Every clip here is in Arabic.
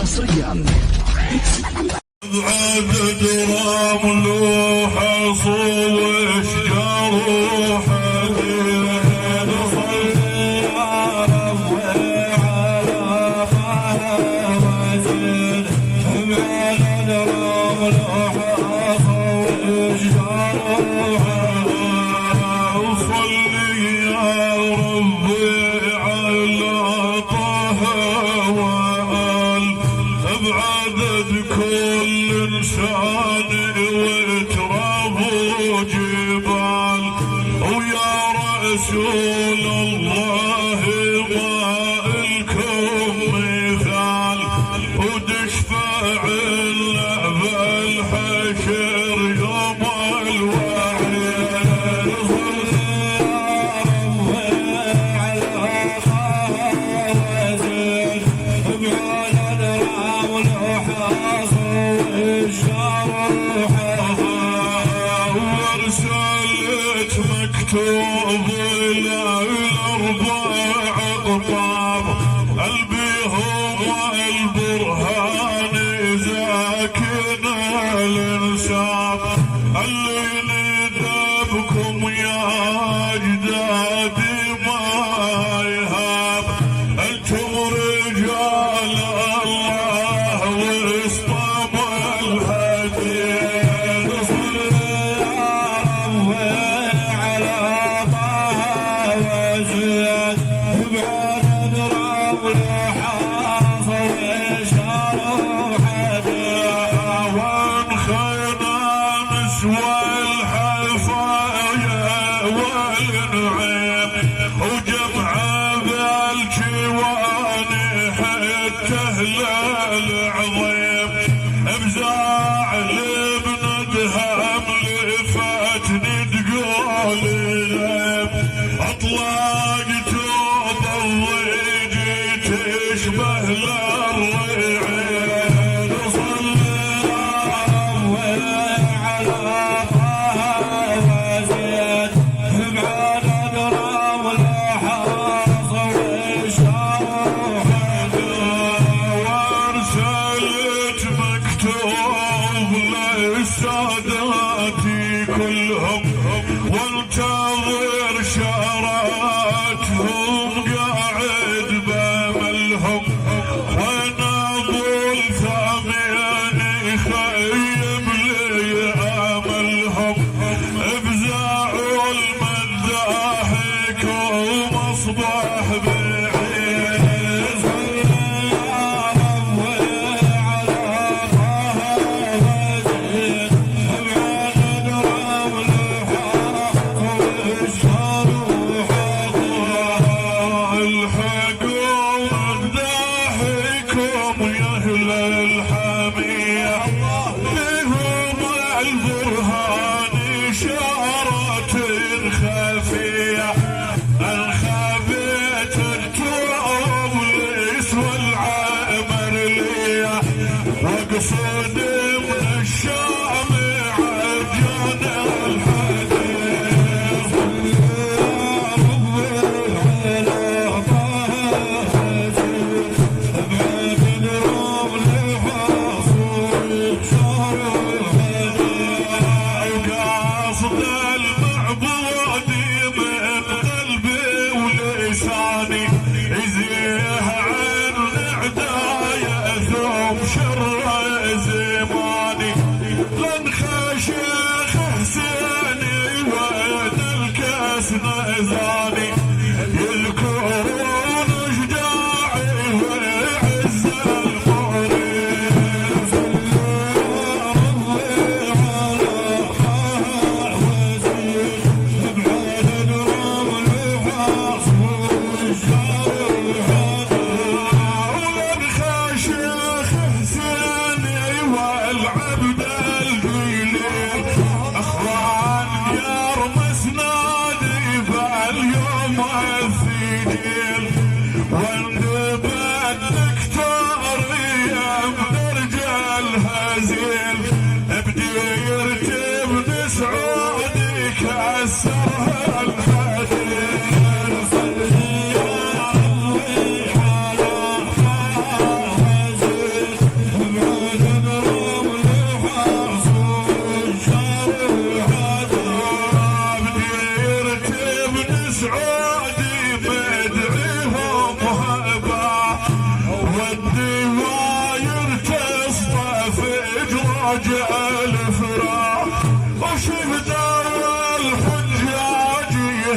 حصريا. عدد رمل وحصو واشجار وحديد صلي يا رب على طه وزيد عدد رمل وحصو واشجار وحديد صلي يا رب على طه وآل بعدد كل إنسان وتراب وجبال ويا رسول الله ما لكم مثال وتشفع لنا بالحشر يوم الوعيد ورسلت مكتوب للأربع أقطاب البيهم والبرهان زاكن الانساب اللي ندبكم يا أجدادي ما يهاب انتم رجال الله واسطاب الهدي صلي يا رب على طه وزيد بعدد رمل حاصل اشهر وحديد وانخينا نسوى الحفايا والنعيم وجمعه بالجواني حتى هلال عظيم بزاعل ابن ادهم لفاتني تقول لهم اطلقت وضويجي تشبه للرعيد صلي يا رب على طه وزيد بعدد رمل حاصل واشهر وارسلت مكتوب للسادات كلهم وانتظر شاراتهم قاعد باملهم وانا ابو الثامن يخيب لي املهم افزعوا المداحك ومصباح بعيد صلي يا رب على طه وزيد بعدد رمل حاصل واشهر الحقوا مداحكم يا اهل الحميه بهم البرهان اشارات خفيه الخبيت التراب يسوى العمر ليه واقصد من الشام عجان الحديث صلي يا رب على طه وزيد بعدد رمل حاصل واشهر قاصد المعبود من قلبي ولساني يزيه عن اعدايا ثم شر زماني لن خشيخ حسيني وين الكاس نزاني يذكرون شجاعي ويعز المريد صلي يا رب على طه وزيد بعدد رمل حاصل واشهر ولن خشيخ حسيني والعبد الجليل اخوان يرمس نادي فاليوم الثقيل والنبات دكتور يم رجال هزيل ابدي يرتب سعودي كسرها الحديد صلي يا رب على طه وزيد فوق الفراق وشهدوا الحجاج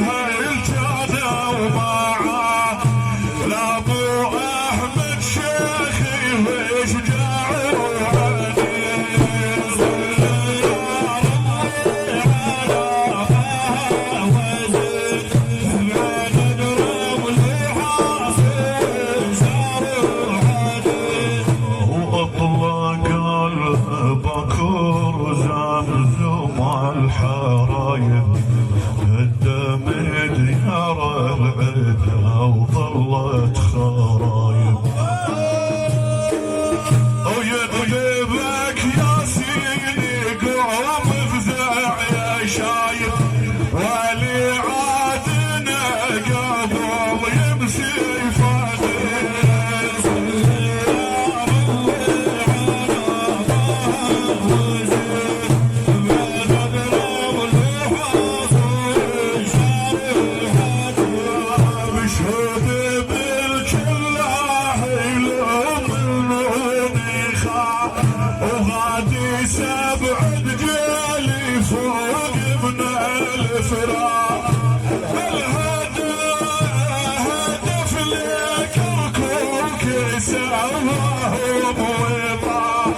هل كانوا معاه لابو احمد شيخي وشجاع وعزيز بكر زمزم الحرايب الدم ديار العدا وظلت خرايب ويطيبك يا سيدي قوم افزع يا شايب ولي عادنا قبل يمسي فادس وغادي سبع رجالي فوق من الفراق الهدف لكركوك سواه بوطا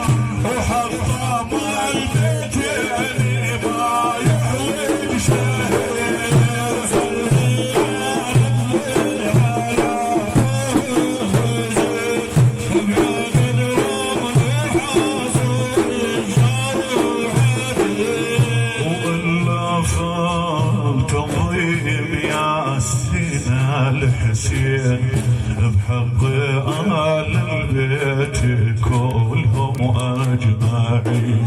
وحطم البيتين ما يحوي شهيد تضيم يا سينا الحسين بحق آل البيت كلهم أجمعين